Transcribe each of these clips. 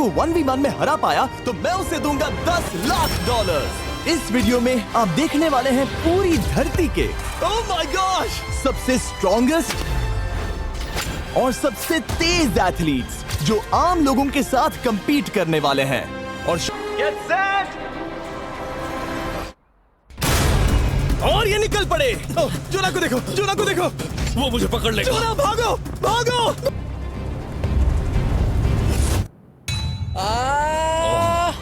को 1v1 में हरा पाया तो मैं उसे दूंगा $10 लाख। इस वीडियो में आप देखने वाले हैं पूरी धरती के ओह माय गॉश सबसे स्ट्रॉन्गेस्ट और सबसे तेज एथलीट्स जो आम लोगों के साथ compete करने वाले हैं। और Get set! और ये निकल पड़े। जोना को देखो, जोना को देखो, वो मुझे पकड़ लेगा। जोना भागो, भागो।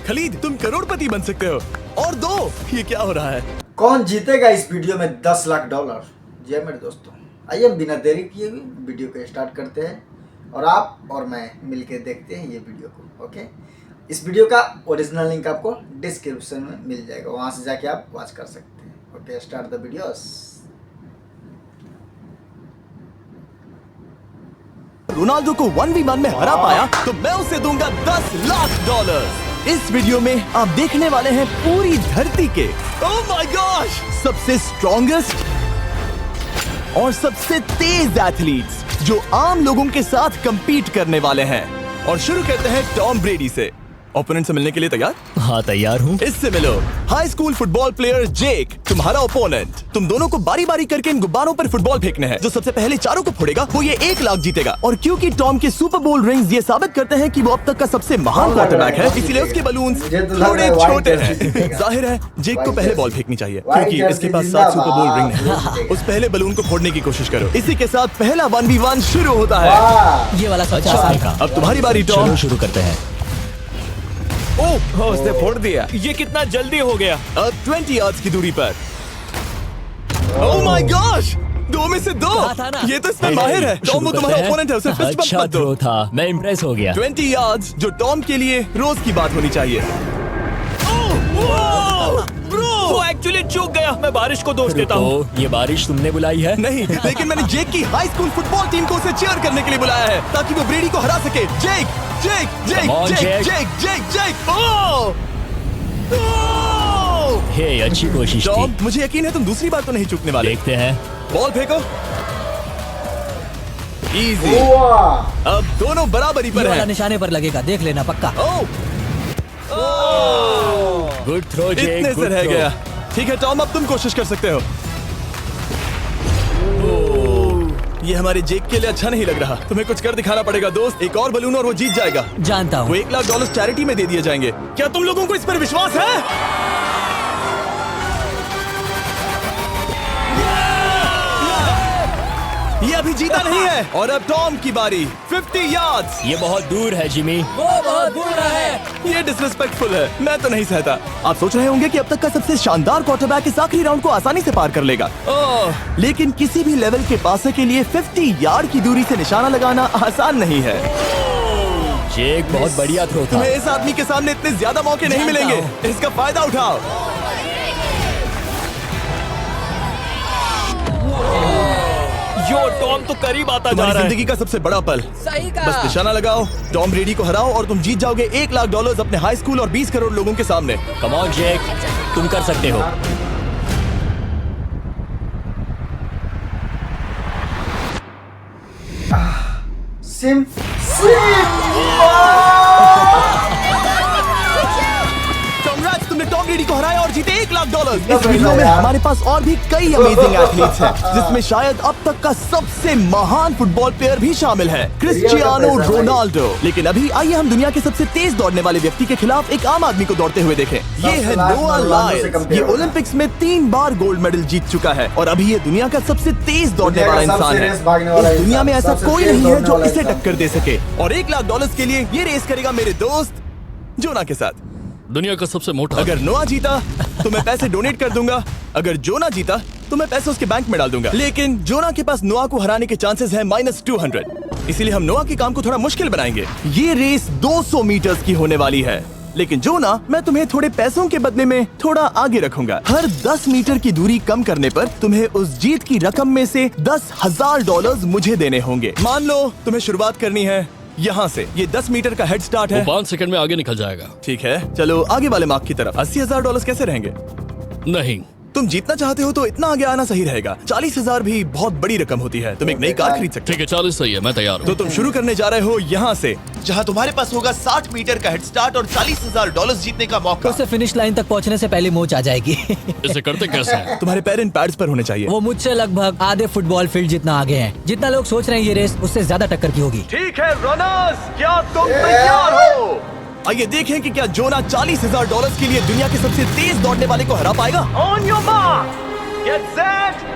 खलीद तुम करोड़पति बन सकते हो। और दो, ये क्या हो रहा है? कौन जीतेगा इस वीडियो में $10 लाख? जी हाँ मेरे दोस्तों, आइए हम बिना देरी किए हुए वीडियो को स्टार्ट करते हैं और आप और मैं मिलके देखते हैं ये वीडियो को। ओके, इस वीडियो का ओरिजिनल लिंक आपको डिस्क्रिप्शन में मिल जाएगा, वहां से जाके आप वॉच कर सकते हैं। Okay, start the videos. Ronaldo को 1v1 में हरा पाया तो मैं उसे दूंगा $10 लाख। इस वीडियो में आप देखने वाले हैं पूरी धरती के ओह माय गॉश सबसे स्ट्रॉन्गेस्ट और सबसे तेज एथलीट्स जो आम लोगों के साथ compete करने वाले हैं। और शुरू करते हैं टॉम ब्रेडी से। ओपोनेंट से मिलने के लिए तैयार? हाँ तैयार हूँ। इससे मिलो। हाई स्कूल फुटबॉल प्लेयर जेक तुम्हारा ओपोनेंट। तुम दोनों को बारी बारी करके इन गुब्बारों पर फुटबॉल फेंकने हैं। जो सबसे पहले चारों को फोड़ेगा वो ये $1 लाख जीतेगा। और क्योंकि टॉम के सुपर बोल रिंग्स ये साबित करते हैं कि वो अब तक का सबसे महान क्वार्टरबैक है, इसीलिए उसके बलून्स थोड़े छोटे हैं। जाहिर है जेक को पहले बॉल फेंकनी चाहिए क्योंकि इसके पास 7 सुपर बोल रिंग है। उस पहले बलून को फोड़ने की कोशिश करो। इसी के साथ पहला 1v1 शुरू होता है। ये वाला सबसे आसान था। अब तुम्हारी बारी टॉम। शुरू करते हैं। ओह उसने फोड़ दिया। ये कितना जल्दी हो गया। अब 20 यार्ड्स की दूरी पर। ओह माय गॉश 2 में से 2। था ना? ये तो इसमें माहिर है। टॉम वो तुम्हारा ओपोनेंट है, उसे फिस्ट बम्प अच्छा मत दो। थ्रो था, मैं इम्प्रेस हो गया। 20 यार्ड्स जो टॉम के लिए रोज की बात होनी चाहिए। वो एक्चुअली चूक गया। मैं बारिश को दोष देता हूँ। ये बारिश तुमने बुलाई है? नहीं, लेकिन मैंने जेक की हाई स्कूल फुटबॉल टीम को उसे चीयर करने के लिए बुलाया है ताकि वो ब्रेडी को हरा सके। जेक जेक जेक Come on, जेक Jake. जेक जेक जेक ओह ओह! हे अच्छी कोशिश टॉम थी। मुझे यकीन है तुम दूसरी बार तो नहीं चूकने वाले। देखते हैं। बॉल फेंको। इजी। अब दोनों बराबरी ये पर वाला हैं। निशाने पर लगेगा, देख लेना पक्का। ओह ओह! गुड थ्रो जेक, इतने से गुड रह थ्रो। गया। ठीक है टॉम, अब तुम कोशिश कर सकते हो। ये हमारे जेक के लिए अच्छा नहीं लग रहा। तुम्हें कुछ कर दिखाना पड़ेगा दोस्त। एक और बलून और वो जीत जाएगा। जानता वो हूँ। $1 लाख चैरिटी में दे दिए जाएंगे। क्या तुम लोगों को इस पर विश्वास है? ये अभी जीता नहीं है। और अब टॉम की बारी। 50 यार्ड्स। ये बहुत दूर है जिमी। वो बहुत बुरा है। ये डिसरिस्पेक्टफुल है, मैं तो नहीं सहता। आप सोच रहे होंगे कि अब तक का सबसे शानदार क्वार्टरबैक इस आखिरी राउंड को आसानी से पार कर लेगा। ओह, लेकिन किसी भी लेवल के पासे के लिए 50 यार्ड की दूरी से निशाना लगाना आसान नहीं है। जेक बहुत बढ़िया थ्रो था। तुम्हें इस आदमी के सामने इतने ज्यादा मौके नहीं जानता मिलेंगे। इसका फायदा उठाओ। यो टॉम तो करीब आता जा तुम्हारी रहा है। जिंदगी का सबसे बड़ा पल। सही बस निशाना लगाओ, टॉम ब्रेडी को हराओ और तुम जीत जाओगे $1 लाख अपने हाई स्कूल और 20 करोड़ लोगों के सामने। कम ऑन जेक, तुम कर सकते हो। सिम Congrats, तुमने टॉम ब्रेडी को हराया और जीते $1 लाख। इस वीडियो में हमारे पास और भी कई अमेजिंग एथलीट्स हैं, जिसमें शायद अब तक का सबसे महान फुटबॉल प्लेयर भी शामिल है, क्रिस्टियानो रोनाल्डो। लेकिन अभी आइए हम दुनिया के सबसे तेज दौड़ने वाले व्यक्ति के खिलाफ एक आम आदमी को दौड़ते हुए देखें। ये है नोआ लायल्स। ये ओलंपिक्स में 3 बार गोल्ड मेडल जीत चुका है और अभी ये दुनिया का सबसे तेज दौड़ने वाला इंसान है। इस दुनिया में ऐसा कोई नहीं है जो इसे टक्कर दे सके। और $1 लाख के लिए ये रेस करेगा मेरे दोस्त जोना के साथ। दुनिया का सबसे मोटा। अगर नोआ जीता तो मैं पैसे डोनेट कर दूंगा। अगर जोना जीता तो मैं पैसे उसके बैंक में डाल दूंगा। लेकिन जोना के पास नोआ को हराने के चांसेस हैं -200। इसीलिए हम नोआ के काम को थोड़ा मुश्किल बनाएंगे। ये रेस 200 मीटर्स की होने वाली है। लेकिन जोना, मैं तुम्हें थोड़े पैसों के बदले में थोड़ा आगे रखूंगा। हर 10 मीटर की दूरी कम करने पर तुम्हें उस जीत की रकम में से $10,000 मुझे देने होंगे। मान लो तुम्हें शुरुआत करनी है यहाँ से। ये 10 मीटर का हेड स्टार्ट है। 5 सेकंड में आगे निकल जाएगा। ठीक है, चलो आगे वाले मार्क की तरफ। $80,000 कैसे रहेंगे? नहीं, तुम जीतना चाहते हो तो इतना आगे आना सही रहेगा। 40,000 भी बहुत बड़ी रकम होती है, तुम एक नई कार खरीद सकते ठीक है 40 सही है, मैं तैयार हो। तो हूँ। तुम शुरू करने जा रहे हो यहाँ से, जहाँ तुम्हारे पास होगा 60 मीटर का हेड स्टार्ट और $40,000 जीतने का मौका। उससे फिनिश लाइन तक पहुंचने से पहले मोच आ जाएगी। इसे करते कैसे हैं? तुम्हारे पैर इन पैड्स पर होने चाहिए। वो मुझसे लगभग आधे फुटबॉल फील्ड जितना आगे हैं। जितना लोग सोच रहे हैं ये रेस उससे ज्यादा टक्कर की होगी। ठीक है रनर्स, क्या तुम तैयार हो? आइए देखें कि क्या जोना $40,000 के लिए दुनिया के सबसे तेज दौड़ने वाले को हरा पाएगा। On your mark, get set,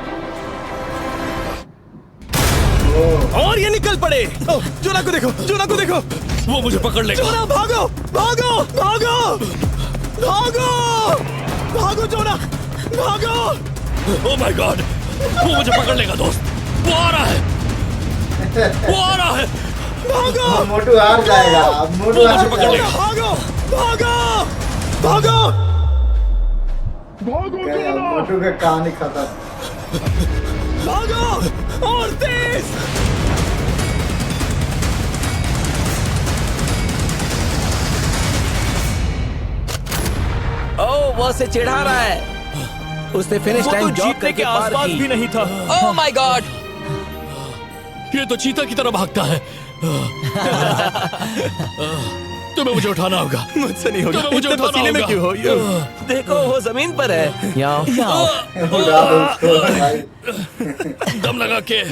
और ये निकल पड़े। ओह, जोना को देखो, जोना को देखो, वो मुझे पकड़ लेगा। जोना भागो, भागो, भागो, भागो, भागो जोना, भागो। ओह माय गॉड, वो मुझे पकड़ लेगा दोस्त। वो आ रहा है, वो आ रहा है। भागो, मोटू हार जाएगा, मोटू हार पकड़ लेगा। जाएगा। भागो, भागो, भागो, भागो गया, मोटू का कहानी खत्म। भागो और तेज। ओह वो उसे चिढ़ा रहा है। उसने फिनिश वो तो लाइन जॉग जीतने करके के पार आसपास की। भी नहीं था। ओह माय गॉड, ये तो चीता की तरह भागता है। तुम्हें मुझे उठाना होगा। मुझसे नहीं होगा, तुम्हें मुझे इतने उठाना पसीने में होगा। क्यों हो? ये देखो वो जमीन पर है। याओ उड़ा दो उसको भाई। दम लगा के।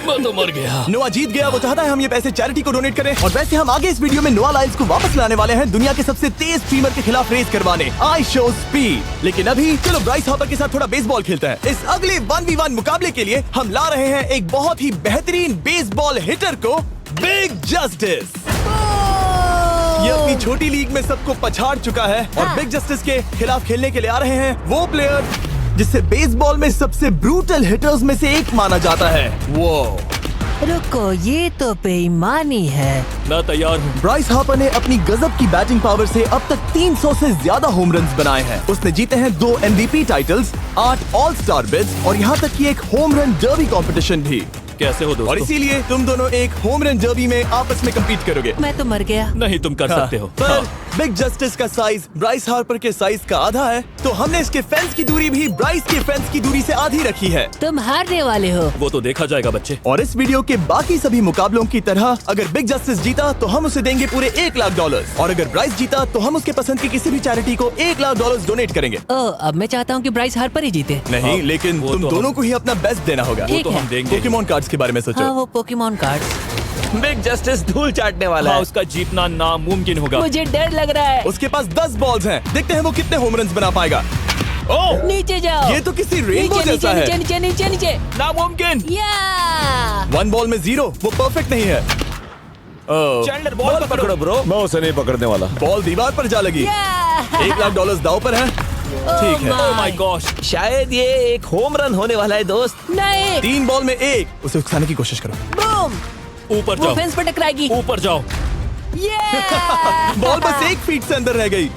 मैं तो मर गया। नोआ जीत गया। वो चाहता है हम ये पैसे चैरिटी को डोनेट करें। और वैसे हम आगे इस वीडियो में नोआ लाइल्स को वापस लाने वाले हैं दुनिया के सबसे तेज स्ट्रीमर के खिलाफ रेस करवाने, आई शो स्पीड। लेकिन अभी चलो ब्राइस हापर के साथ थोड़ा बेसबॉल खेलते हैं। इस अगले 1v1 मुकाबले के लिए हम ला रहे हैं एक बहुत ही बेहतरीन बेसबॉल हिटर को, बिग जस्टिस। ये अपनी छोटी लीग में सबको पछाड़ चुका है और बिग जस्टिस के खिलाफ खेलने के लिए आ रहे हैं वो प्लेयर जिसे बेसबॉल में सबसे ब्रूटल हिटर्स में से एक माना जाता है। वो रुको, ये तो बेईमानी है। मैं तैयार हूँ। ब्राइस हापर ने अपनी गजब की बैटिंग पावर से अब तक 300 से ज्यादा होम रन्स बनाए हैं। उसने जीते हैं 2 MVP titles, 8 all star bids और यहाँ तक कि एक होम रन डर्बी कंपटीशन भी। कैसे हो और दोस्तों? इसीलिए तुम दोनों एक होम रन डर्बी में आपस में कम्पीट करोगे। मैं तो मर गया। नहीं, तुम कर सकते हो। पर बिग जस्टिस का साइज ब्राइस हार्पर के साइज का आधा है, तो हमने इसके फेंस की दूरी भी ब्राइस के फेंस की दूरी से आधी रखी है। तुम हारने वाले हो। वो तो देखा जाएगा बच्चे। और इस वीडियो के बाकी सभी मुकाबलों की तरह अगर बिग जस्टिस जीता तो हम उसे देंगे पूरे $1,00,000 और अगर ब्राइस जीता तो हम उसके पसंद की किसी भी चैरिटी को $1,00,000 डोनेट करेंगे। ओह, अब मैं चाहता हूँ कि ब्राइस हार्पर ही जीते। नहीं, हाँ, लेकिन वो तुम तो दोनों हम- को ही अपना बेस्ट देना होगा। वो ठीक तो है। हम देंगे। पोकेमॉन कार्ड्स के बारे में सोचो। हाँ, वो पोकेमॉन कार्ड। बिग जस्टिस धूल चाटने वाला हाँ, है। उसका जीतना नामुमकिन होगा। मुझे डर लग रहा है। उसके पास 10 बॉल्स हैं, देखते हैं वो कितने होम रन्स बना पाएगा। ओह, नीचे जाओ। ये तो किसी रेनबो नीचे जैसा नीचे है। नीचे नीचे नीचे नीचे। नामुमकिन। या 1 बॉल में 0, वो परफेक्ट नहीं है। ओह, चैंडलर बॉल पकड़ो ब्रो। मैं उसे नहीं पकड़ने वाला। बॉल दीवार पर जा लगी। $1,00,000 दाव पर है। ठीक है। Oh my gosh. शायद ये एक होम रन होने वाला है दोस्त। नहीं। 3 बॉल में 1, उसे उकसाने की कोशिश करो। बूम। ऊपर वो जाओ, फेंस पे टकराएगी। ऊपर जाओ। बॉल बस 1 फीट से अंदर रह गई।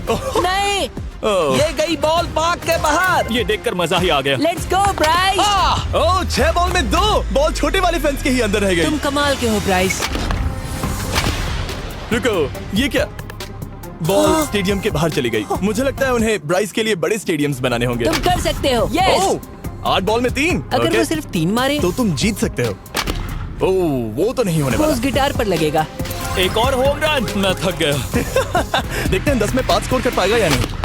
नहीं। ओह, ये गई बॉल पार्क के बाहर। ये देखकर मजा ही आ गया। Let's go Bryce. Oh, 6 ball में 2, बॉल छोटे वाले फेंस के ही अंदर रह तुम गई। कमाल के हो ब्राइस। रुको, ये क्या? बॉल स्टेडियम के बाहर चली गई। मुझे लगता है उन्हें ब्राइस के लिए बड़े स्टेडियम्स बनाने होंगे। तुम कर सकते हो। यस। ओह, 8 बॉल में 3। अगर ओके, वो सिर्फ 3 मारे तो तुम जीत सकते हो। ओह, वो तो नहीं होने वो वाला। उस गिटार पर लगेगा। एक और होम रन। मैं थक गया। देखते हैं 10 में 5 स्कोर कर पाएगा या नहीं।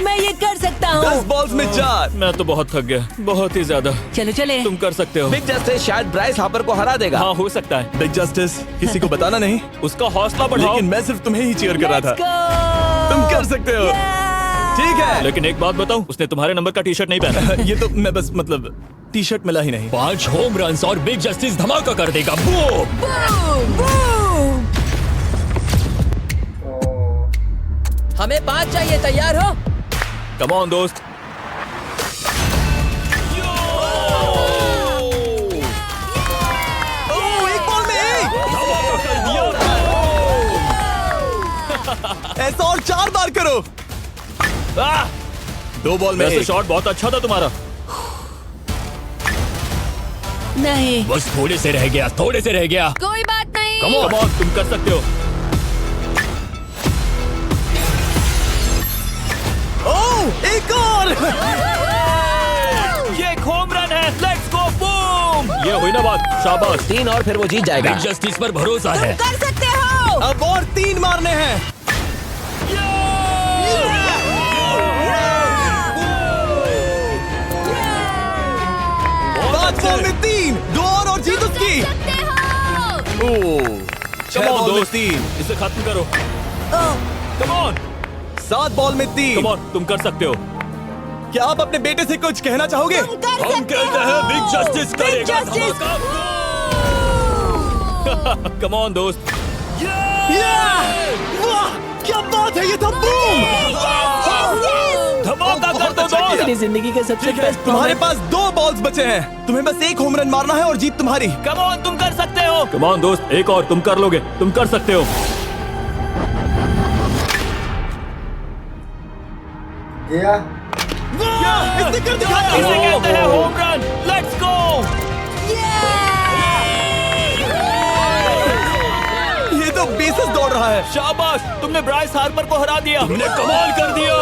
मैं ये कर सकता 10 हूँ। बॉल्स में 4। मैं तो बहुत थक गया, बहुत ही ज्यादा। चलो चले। तुम कर सकते हो। बिग जस्टिस शायद ब्राइस हापर को हरा देगा। हाँ, हो सकता है। बिग जस्टिस, किसी को बताना नहीं, उसका हौसला बढ़ाओ। लेकिन मैं सिर्फ तुम्हें ही चीयर कर रहा Let's था। go! तुम कर सकते हो। ठीक है। लेकिन एक बात बताऊं, उसने तुम्हारे नंबर का टी शर्ट नहीं पहना। ये तो मैं बस मतलब टी शर्ट मिला ही नहीं। 5 होम रन्स और बिग जस्टिस धमाका कर देगा। बूम। हमें 5 चाहिए। तैयार हो? कम ऑन दोस्त। ओह, 1 बॉल में 1। ऐसा और 4 बार करो। 2 बॉल में वैसे 1। शॉट बहुत अच्छा था तुम्हारा। नहीं। बस थोड़े से रह गया, थोड़े से रह गया। कोई बात नहीं। कम ऑन, तुम कर सकते हो। एक और। ये एक होम रन है। Let's go boom. ये हुई ना बात। शाबाश। 3 और फिर वो जीत जाएगा। बिग जस्टिस पर भरोसा है। कर सकते हो। अब और 3 मारने हैं। 5 बॉल में 3, 2 और जीत उसकी। सकते हो। ओह, 6 बॉल में 3, इसे खत्म करो। कम ऑन 7 बॉल में 3। कम ऑन, तुम कर सकते हो। क्या आप अपने बेटे से कुछ कहना चाहोगे? तुम कर हम सकते कहते हैं बिग जस्टिस Big करेगा Justice। कम ऑन दोस्त। वाह, क्या बात है, ये था बूम। धमाका कर दो दोस्त। मेरी जिंदगी के सबसे ठीक है, बेस्ट तुम्हारे पास 2 बॉल्स बचे हैं। तुम्हें बस 1 होम रन मारना है और जीत तुम्हारी। कम ऑन, तुम कर सकते हो। कम ऑन दोस्त, एक और तुम कर लोगे। तुम कर सकते हो। गया। इसने कर दिखाया। इसे कहते हैं होम रन। Let's go. ये तो बेसिस दौड़ रहा है। शाबाश, तुमने ब्राइस हार्पर को हरा दिया। तुमने कमाल कर दिया।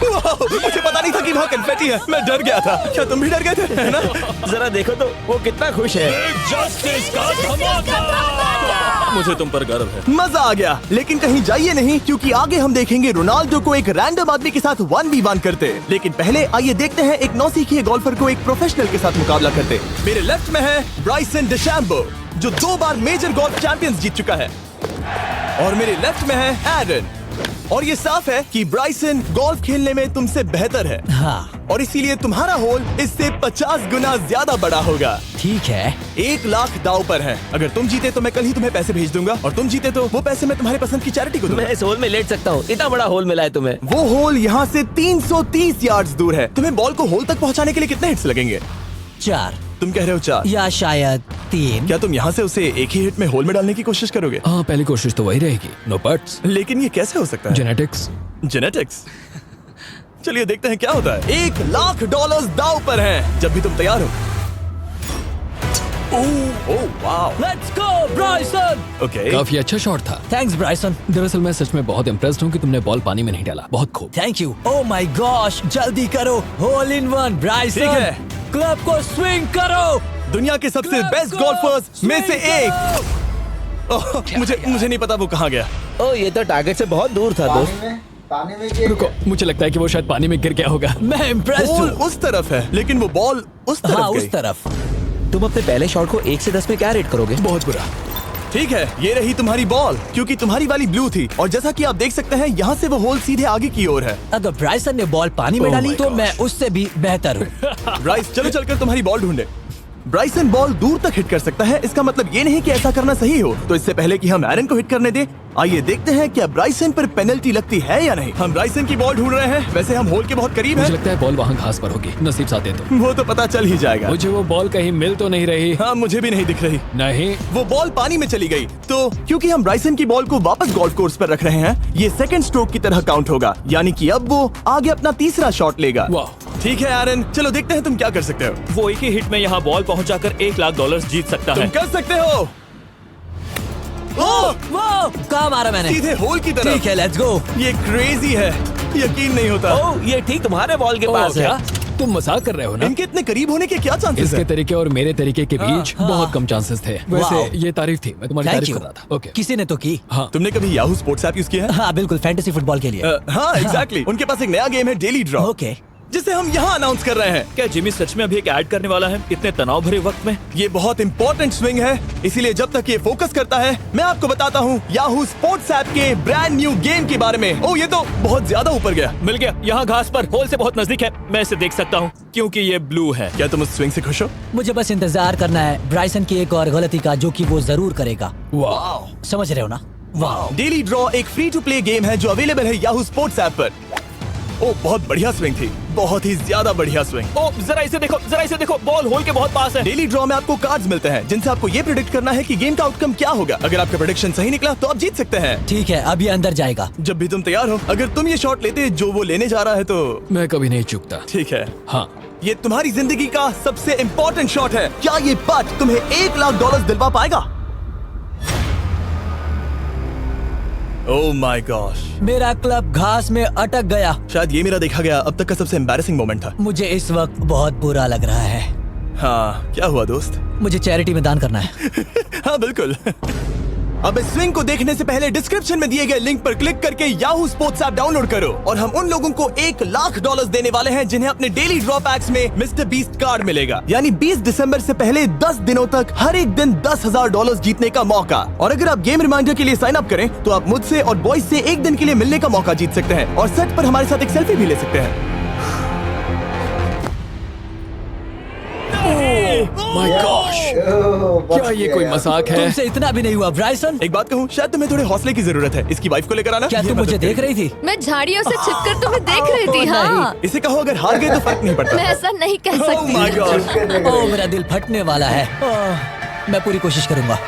वाह, मुझे पता नहीं था कि वहाँ कन्फेटी है। मैं डर गया था। क्या तुम भी डर गए थे? है ना? जरा देखो तो वो कितना खुश है। बिग जस्टिस का धमाका। मुझे तुम पर गर्व है। मजा आ गया, लेकिन कहीं जाइए नहीं, क्योंकि आगे हम देखेंगे रोनाल्डो को एक रैंडम आदमी के साथ 1v1 करते। लेकिन पहले आइए देखते हैं एक नौसिखिए गोल्फर को एक प्रोफेशनल के साथ मुकाबला करते। मेरे लेफ्ट में है ब्राइसन डेशैम्बो, जो 2 बार मेजर गोल्फ चैंपियंस जीत चुका है, और मेरे लेफ्ट में है एरन। और ये साफ है कि ब्राइसन गोल्फ खेलने में तुमसे बेहतर है। हाँ, और इसीलिए तुम्हारा होल इससे 50 गुना ज्यादा बड़ा होगा। ठीक है। 1 लाख दाव पर है। अगर तुम जीते तो मैं कल ही तुम्हें पैसे भेज दूंगा, और तुम जीते तो वो पैसे मैं तुम्हारे पसंद की चैरिटी को दूंगा। मैं इस होल में लेट सकता हूँ। इतना बड़ा होल मिला है तुम्हें। वो होल यहाँ से 330 यार्ड्स दूर है। तुम्हें बॉल को होल तक पहुँचाने के लिए कितने हिट्स लगेंगे? 4 तुम कह रहे हो 4? या शायद 3। क्या तुम यहाँ से उसे एक ही हिट में होल में डालने की कोशिश करोगे? हाँ, पहली कोशिश तो वही रहेगी। No buts. लेकिन ये कैसे हो सकता है? जेनेटिक्स। जेनेटिक्स। चलिए देखते हैं क्या होता है। $1 लाख दाव पर हैं। जब भी तुम तैयार हो। Oh wow. Let's go Bryson. Okay. काफी अच्छा शॉट था। Thanks Bryson. दरअसल मैं सच में बहुत इम्प्रेस्ड हूँ कि तुमने बॉल पानी में नहीं डाला। बहुत खूब। Thank you. Oh my gosh, जल्दी करो। होल इन 1 ब्राइसन। ठीक है। क्लब को स्विंग करो। दुनिया के सबसे बेस्ट गोल्फर्स में से एक। ओह, मुझे नहीं पता वो कहाँ गया। ओ, ये तो टारगेट से बहुत दूर था दोस्त। पानी में गिर रुको, गया। मुझे लगता है कि वो शायद पानी में गिर गया होगा। मैं इम्प्रेस्ड बॉल हूँ। उस तरफ है, लेकिन वो बॉल उस तरफ हाँ, गई। उस तरफ। तुम अपने पहले शॉट को 1 से 10 में क्या रेट करोगे? बहुत बुरा। ठीक है, ये रही तुम्हारी बॉल, क्योंकि तुम्हारी वाली ब्लू थी, और जैसा कि आप देख सकते हैं यहाँ से वो होल सीधे आगे की ओर है। अगर ब्राइसन ने बॉल पानी में Oh डाली my तो gosh. मैं उससे भी बेहतर हूँ। ब्राइस, चलो चलकर तुम्हारी बॉल ढूंढे। ब्राइसन बॉल दूर तक हिट कर सकता है। इसका मतलब ये नहीं कि ऐसा करना सही हो। तो इससे पहले कि हम एरन को हिट करने दें, आइए देखते हैं क्या ब्राइसन पर पेनल्टी लगती है या नहीं। हम ब्राइसन की बॉल ढूंढ रहे हैं। वैसे हम होल के बहुत करीब मुझे हैं। लगता है बॉल वहाँ घास पर होगी। नसीब साथ दे तो। वो तो पता चल ही जाएगा। मुझे वो बॉल कहीं मिल तो नहीं रही। हाँ, मुझे भी नहीं दिख रही। नहीं। वो बॉल पानी में चली गई। तो क्योंकि हम ब्राइसन की बॉल को वापस गोल्फ कोर्स पर रख रहे हैं, ये सेकंड स्ट्रोक की तरह काउंट होगा, यानी कि अब वो आगे अपना तीसरा शॉट लेगा। वाह। ठीक है एरन, चलो देखते हैं तुम क्या कर सकते हो। वो एक ही हिट में यहाँ बॉल पहुँचाकर $1 लाख जीत सकता तुम है। कर सकते हो। ओह, वो कहाँ मारा मैंने? सीधे होल की तरफ। ठीक है, लेट्स गो। ये क्रेजी है, यकीन नहीं होता। ओ, ये ठीक तुम्हारे बॉल के पास क्या? है। तुम मजाक कर रहे हो ना? इनके इतने करीब होने के क्या चांसेस इसके हैं? तरीके और मेरे तरीके के बीच हाँ। बहुत कम चांसेस थे। वैसे वाओ। ये तारीफ थी, मैं तुम्हारी थैंक तारीफ यू। कर रहा था। ओके। किसी ने तो की। हाँ। तुमने कभी याहू स्पोर्ट्स ऐप यूज किया है? हाँ बिल्कुल, फैंटेसी फुटबॉल के लिए। हाँ, एग्जैक्टली। उनके पास एक नया गेम है, डेली ड्रॉ, ओके। जिसे हम यहाँ अनाउंस कर रहे हैं। क्या जिमी सच में अभी एक ऐड करने वाला है इतने तनाव भरे वक्त में? ये बहुत इंपॉर्टेंट स्विंग है, इसीलिए जब तक ये फोकस करता है, मैं आपको बताता हूँ याहू स्पोर्ट्स ऐप के ब्रांड न्यू गेम के बारे में। ओह, ये तो बहुत ज्यादा ऊपर गया। मिल गया। यहाँ घास पर होल से बहुत नजदीक है। मैं इसे देख सकता हूँ क्योंकि ये ब्लू है। क्या तुम उस स्विंग से खुश हो? मुझे बस इंतजार करना है ब्राइसन की एक और गलती का, जो कि वो जरूर करेगा। वाह। समझ रहे हो ना? वाह। डेली ड्रॉ एक फ्री टू प्ले गेम है जो अवेलेबल है याहू स्पोर्ट्स ऐप पर। ओह, बहुत बढ़िया स्विंग थी, बहुत ही ज्यादा बढ़िया स्विंग। ओ, जरा इसे देखो, जरा इसे देखो। बॉल होल के बहुत पास है। डेली ड्रॉ में आपको कार्ड्स मिलते हैं जिनसे आपको ये प्रेडिक्ट करना है कि गेम का आउटकम क्या होगा। अगर आपका प्रेडिक्शन सही निकला तो आप जीत सकते हैं। ठीक है, अब ये अंदर जाएगा। जब भी तुम तैयार हो, अगर तुम ये शॉट लेते जो वो लेने जा रहा है तो मैं कभी नहीं चूकता। ठीक है। हाँ। ये तुम्हारी जिंदगी का सबसे इम्पोर्टेंट शॉट है। क्या ये पट तुम्हें $1 लाख दिलवा पाएगा? ओह माय गॉश, मेरा क्लब घास में अटक गया। शायद ये मेरा देखा गया अब तक का सबसे एम्बैरेसिंग मोमेंट था। मुझे इस वक्त बहुत बुरा लग रहा है। हाँ, क्या हुआ दोस्त? मुझे चैरिटी में दान करना है। हाँ बिल्कुल। अब इस स्विंग को देखने से पहले डिस्क्रिप्शन में दिए गए लिंक पर क्लिक करके याहू स्पोर्ट्स ऐप डाउनलोड करो और हम उन लोगों को $1,00,000 देने वाले हैं जिन्हें अपने डेली ड्रॉ पैक्स में मिस्टर बीस्ट कार्ड मिलेगा। यानी 20 दिसंबर से पहले 10 दिनों तक हर एक दिन $10,000 जीतने का मौका। और अगर आप गेम रिमाइंडर के लिए साइन अप करें तो आप मुझसे और बॉयज से एक दिन के लिए मिलने का मौका जीत सकते हैं और सेट पर हमारे साथ एक सेल्फी भी ले सकते हैं। माय गॉश, क्या ये कोई मजाक है? तुमसे इतना भी नहीं हुआ ब्राइसन। एक बात कहूँ, शायद तुम्हें थोड़े हौसले की जरूरत है। इसकी वाइफ को लेकर आना। क्या ये तुम मुझे मदद देख करेगी। रही थी? मैं झाड़ियों से छिपकर तुम्हें देख रही थी। हाँ, इसे कहो अगर हार गए तो फर्क नहीं पड़ता। मैं ऐसा नहीं कह Oh सकती। my God। ओह मेरा दिल फटने वाला है। मैं पूरी कोशिश करूंगा।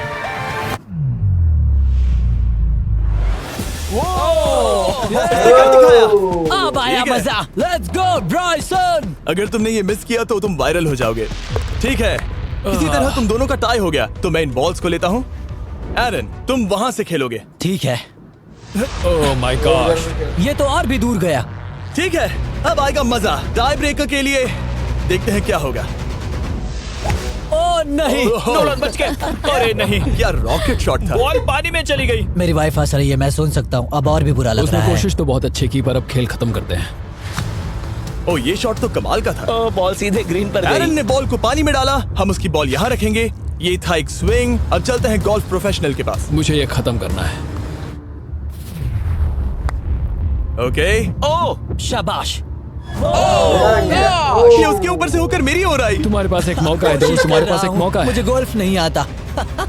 अब आया ठीक है। मजा। Let's go Bryson. अगर तुमने ये मिस किया तो तुम वायरल हो जाओगे। ठीक है, इसी तरह तुम दोनों का टाई हो गया तो मैं इन बॉल्स को लेता हूँ। एरन, तुम वहाँ से खेलोगे। ठीक है, ओह माय गॉश, ये तो और भी दूर गया। ठीक है, अब आएगा मजा। टाई ब्रेकर के लिए देखते हैं क्या होगा। ओह नहीं, नोलन बच गए। अरे नहीं, क्या रॉकेट शॉट था। बॉल पानी में चली गई। मेरी वाइफ हंस रही है, मैं सुन सकता हूँ। अब और भी बुरा लग उसने रहा है। कोशिश तो बहुत अच्छी की पर अब खेल खत्म करते हैं। ओ, ये शॉट तो कमाल का था। ओ, बॉल सीधे ग्रीन पर एरन गई। ने बॉल को पानी में डाला, हम उसकी बॉल यहाँ रखेंगे। ये था एक स्विंग। अब चलते हैं गोल्फ प्रोफेशनल के पास। मुझे ये खत्म करना है। ओके, ओह, शाबाश। ये उसके ऊपर से होकर मेरी ओर आई। तुम्हारे पास एक मौका है दोस्त, तुम्हारे पास एक मौका है। मुझे गोल्फ नहीं आता।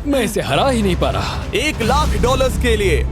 मैं इसे हरा ही नहीं पा रहा। $1,00,000 के लिए।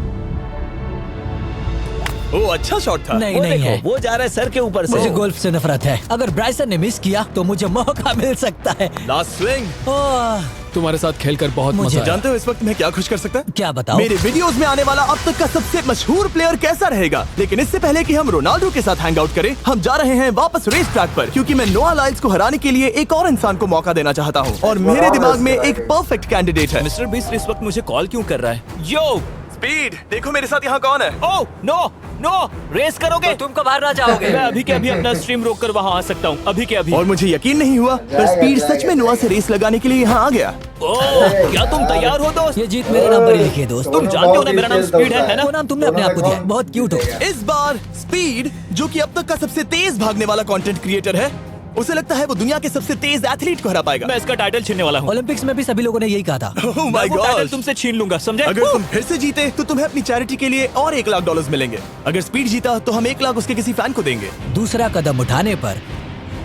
ओ, अच्छा शॉट था। नहीं वो नहीं देखो, है। वो जा रहा है सर के ऊपर से। मुझे गोल्फ से नफरत है। अगर ब्राइसन ने मिस किया तो मुझे मौका मिल सकता है। Last swing. ओह, तुम्हारे साथ खेलकर बहुत मुझे मजा आया। जानते हो इस वक्त मैं क्या खुश कर सकता है? क्या बताओ? मेरे वीडियोस में आने वाला अब तक का सबसे मशहूर प्लेयर कैसा रहेगा। लेकिन इससे पहले कि हम रोनाल्डो के साथ हैंग आउट करें, हम जा रहे हैं वापस रेस ट्रैक पर, क्योंकि मैं नोआ लाइल्स को हराने के लिए एक और इंसान को मौका देना चाहता हूँ और मेरे दिमाग में एक परफेक्ट कैंडिडेट है। मिस्टर बीस्ट इस वक्त मुझे कॉल क्यों कर रहा है? यो, स्पीड, देखो मेरे साथ यहाँ कौन है। ओह नो नो, रेस करोगे? तुम कब हारना चाहोगे? मैं अभी के अभी अपना स्ट्रीम रोक कर वहाँ आ सकता हूँ, अभी के अभी। और मुझे यकीन नहीं हुआ पर स्पीड सच में नोआ से रेस लगाने के लिए यहाँ आ गया। ओह, क्या तुम तैयार हो दोस्त? ये जीत मेरे नाम पर ही लिखी है दोस्त। तुम जानते हो ना मेरा नाम स्पीड है ना? वो नाम तुमने अपने आप को दिया। बहुत क्यूट हो। इस बार स्पीड, जो कि अब तक का सबसे तेज भागने वाला कंटेंट क्रिएटर है, उसे लगता है वो दुनिया के सबसे तेज एथलीट को हरा पाएगा। मैं इसका टाइटल छीनने वाला हूँ। ओलंपिक्स में भी सभी लोगों ने यही कहा था। Oh my मैं वो टाइटल God! तुमसे छीन लूंगा, समझे? अगर तुम फिर से जीते तो तुम्हें अपनी चैरिटी के लिए और $1,00,000 मिलेंगे। अगर स्पीड जीता तो हम 1,00,000 उसके किसी फैन को देंगे। दूसरा कदम उठाने पर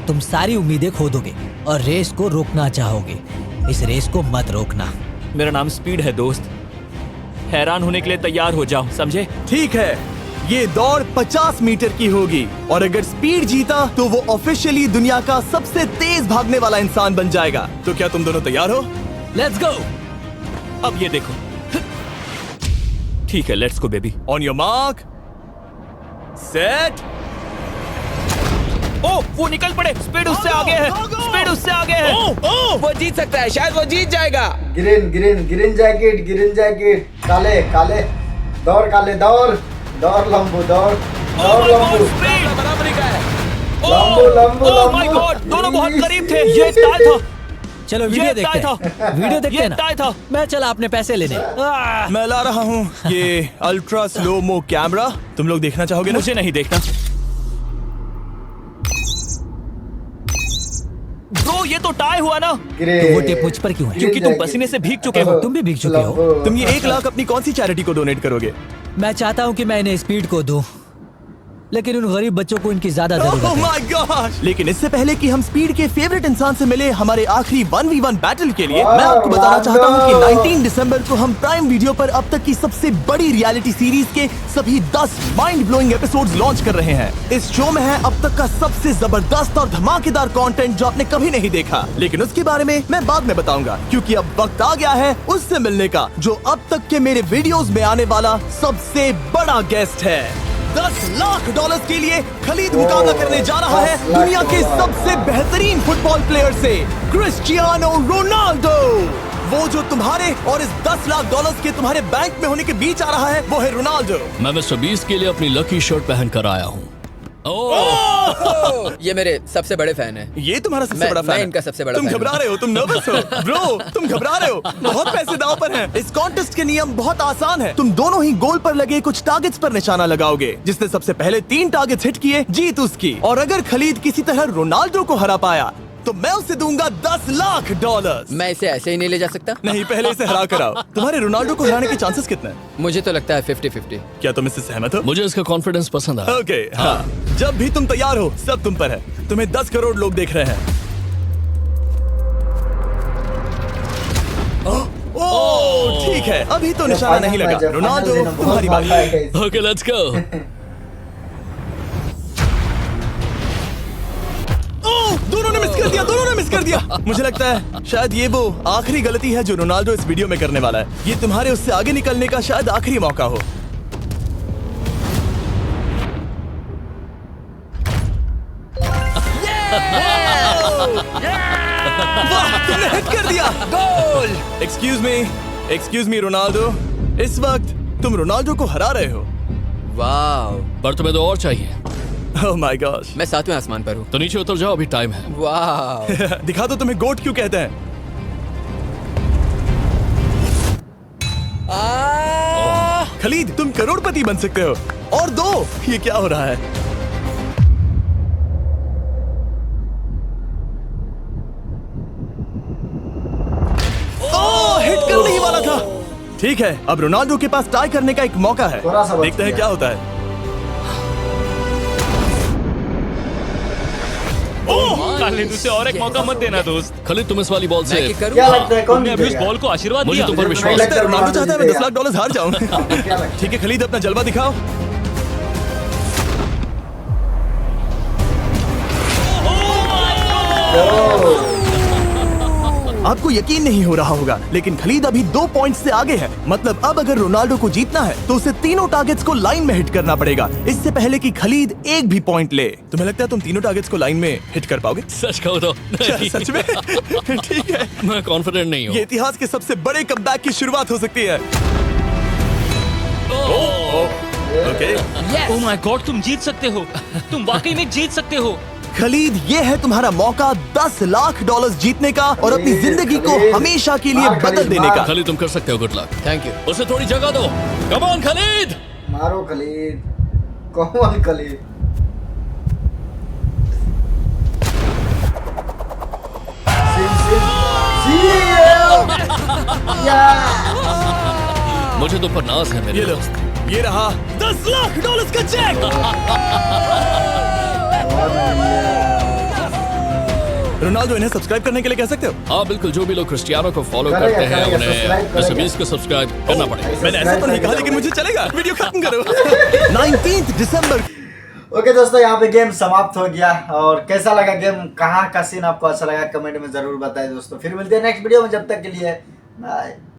तुम सारी उम्मीदें खो दोगे और रेस को रोकना चाहोगे। इस रेस को मत रोकना। मेरा नाम स्पीड है दोस्त। हैरान होने के लिए तैयार हो जाओ, समझे? ठीक है, ये दौड़ 50 मीटर की होगी और अगर स्पीड जीता तो वो ऑफिशियली दुनिया का सबसे तेज भागने वाला इंसान बन जाएगा। तो क्या तुम दोनों तैयार हो? Let's go. अब ये देखो। ठीक है, let's go baby. On your mark, set. ओह, वो निकल पड़े। स्पीड उससे आगे है, स्पीड उससे आगे है। ओह, वो जीत सकता है, शायद वो जीत जाएगा। Green green green jacket, green jacket. काले काले, दौड़ काले, दौड़ दौड़ लंबू, दौड़ दौड़ लंबू। स्पीड बराबरी का है। लंबू लंबू ओह माय लंबू। गॉड, दोनों बहुत करीब थे। ये टाई था। चलो वीडियो ये देखते टाई हैं। वीडियो देखते ये हैं ना। टाई था। मैं चला अपने पैसे लेने। मैं ला रहा हूँ ये अल्ट्रा स्लो मो कैमरा। तुम लोग देखना चाहोगे ना? मुझे नहीं देखना। ब्रो, ये तो टाई हुआ ना? ग्रे। वो टेप मुझ पर क्यों है? क्योंकि तुम पसीने से भीग चुके हो। तुम भी भीग चुके हो। तुम ये 1,00,000 अपनी कौन सी चैरिटी को डोनेट करोगे? मैं चाहता हूँ कि मैं इन्हें स्पीड को दूं, लेकिन उन गरीब बच्चों को इनकी ज्यादा जरूरत Oh है। my gosh! लेकिन इससे पहले कि हम स्पीड के फेवरेट इंसान से मिले हमारे आखिरी 1v1 बैटल के लिए, मैं आपको बताना चाहता हूँ कि 19 दिसंबर को हम प्राइम वीडियो पर अब तक की सबसे बड़ी रियलिटी सीरीज के सभी 10 माइंड ब्लोइंग एपिसोड्स लॉन्च कर रहे हैं। इस शो में है अब तक का सबसे जबरदस्त और धमाकेदार कंटेंट जो आपने कभी नहीं देखा, लेकिन उसके बारे में मैं बाद में बताऊंगा, क्योंकि अब वक्त आ गया है उससे मिलने का जो अब तक के मेरे वीडियोस में आने वाला सबसे बड़ा गेस्ट है। $10,00,000 के लिए खलीद मुकाबला करने जा रहा है दुनिया के सबसे बेहतरीन फुटबॉल प्लेयर से, क्रिस्टियानो रोनाल्डो। वो जो तुम्हारे और इस 10 लाख डॉलर्स के तुम्हारे बैंक में होने के बीच आ रहा है वो है रोनाल्डो। मैं मिस्टर बीस्ट के लिए अपनी लकी शर्ट पहन कर आया हूँ। ये मेरे सबसे बड़े फैन है। ये तुम्हारा सबसे बड़ा फैन मैं है? इनका सबसे बड़ा तुम फैन घबरा हूं। रहे हो, तुम नर्वस हो ब्रो, तुम घबरा रहे हो। बहुत पैसे दांव पर हैं। इस कॉन्टेस्ट के नियम बहुत आसान है। तुम दोनों ही गोल पर लगे कुछ टारगेट्स पर निशाना लगाओगे। जिसने सबसे पहले 3 टारगेट्स हिट किए जीत उसकी। और अगर खलीद किसी तरह रोनाल्डो को हरा पाया तो मैं उसे दूंगा 10 लाख डॉलर्स। मैं इसे ऐसे ही नहीं ले जा सकता। नहीं, पहले इसे हरा कर आओ। तुम्हारे रोनाल्डो को हराने के चांसेस कितने हैं? मुझे तो लगता है 50-50। क्या तुम इससे सहमत हो? मुझे इसका कॉन्फिडेंस पसंद आया। ओके, हाँ। जब भी तुम तैयार हो सब तुम पर है। तुम्हें 10 करोड़ लोग देख रहे हैं। ओह, ठीक है, अभी तो निशाना नहीं लगा। रोनाल्डो, तुम्हारी बारी। Okay let's go. ओह, दोनों ने मिस कर दिया, दोनों ने मिस कर दिया। मुझे लगता है शायद ये वो आखिरी गलती है जो रोनाल्डो इस वीडियो में करने वाला है। ये तुम्हारे उससे आगे निकलने का शायद आखिरी मौका हो। वाह, तुमने हिट कर दिया। गोल। एक्सक्यूज मी रोनाल्डो, इस वक्त तुम रोनाल्डो को हरा रहे हो। वाह, पर तुम्हें तो और चाहिए। Oh my gosh. मैं 7वें आसमान पर हूँ। तो नीचे उतर जाओ, अभी टाइम है। वाह। दिखा दो तुम्हें गोट क्यों कहते हैं। खलीद, तुम करोड़पति बन सकते हो। और 2, ये क्या हो रहा है? ओह, हिट करने ही वाला था। ठीक है, अब रोनाल्डो के पास टाई करने का एक मौका है। थोड़ा सा बच देखते हैं गया। क्या होता है। खालिद, उसे और एक मौका मत देना दोस्त। खलीद, तुम इस वाली बॉल मैं से क्या करूँ? क्या लगता है कौन तुमने अभी उस जीतेगा? बॉल को आशीर्वाद मुझे दिया। तुम पर मुझे विश्वास नहीं है। लगता है रोनाल्डो चाहता है मैं 10 लाख डॉलर हार जाऊं। क्या लगता ठीक है खलीद, अपना जलवा दिखाओ। आपको यकीन नहीं हो रहा होगा लेकिन खलीद अभी 2 पॉइंट से आगे है। मतलब अब अगर रोनाल्डो को जीतना है तो उसे तीनों टारगेट्स को लाइन में हिट करना पड़ेगा इससे पहले कि खलीद एक भी पॉइंट ले। तुम्हें लगता है तुम तीनों टारगेट्स को लाइन में हिट कर पाओगे? सच कहो तो नहीं। सच में? ठीक है, मैं कॉन्फिडेंट नहीं हूँ। ये इतिहास के सबसे बड़े कमबैक की शुरुआत हो सकती है। ओके, ओह माय गॉड, तुम जीत सकते हो। तुम वाकई में जीत सकते हो। खलीद, ये है तुम्हारा मौका 10 लाख डॉलर्स जीतने का और अपनी खलीद, जिंदगी को खलीद, हमेशा के लिए मार बदल खलीद, देने मार। का। खलीद, तुम कर सकते हो। Good luck. Thank you. उसे थोड़ी जगह दो। Come on Khalid. मारो खलीद, कौन खलीद? मुझे तुम पर नाज है मेरे ये लो, दोस्त। ये रहा 10 लाख डॉलर्स का चेक। रोनाल्डो, इन्हें सब्सक्राइब करने के लिए कह सकते हो? हाँ बिल्कुल, जो भी लोग क्रिस्टियानो को फॉलो करेगा, करते हैं करेगा, उन्हें सब्सक्राइब मिस्टर करेगा। बीस्ट को सब्सक्राइब करना पड़ेगा। मैंने ऐसा तो नहीं कहा लेकिन मुझे चलेगा। वीडियो खत्म करो। 19 दिसंबर। ओके दोस्तों, यहाँ पे गेम समाप्त हो गया। और कैसा लगा गेम, कहाँ का सीन आपको अच्छा लगा कमेंट में जरूर बताएं दोस्तों। फिर मिलते हैं नेक्स्ट वीडियो में, जब तक के लिए बाय।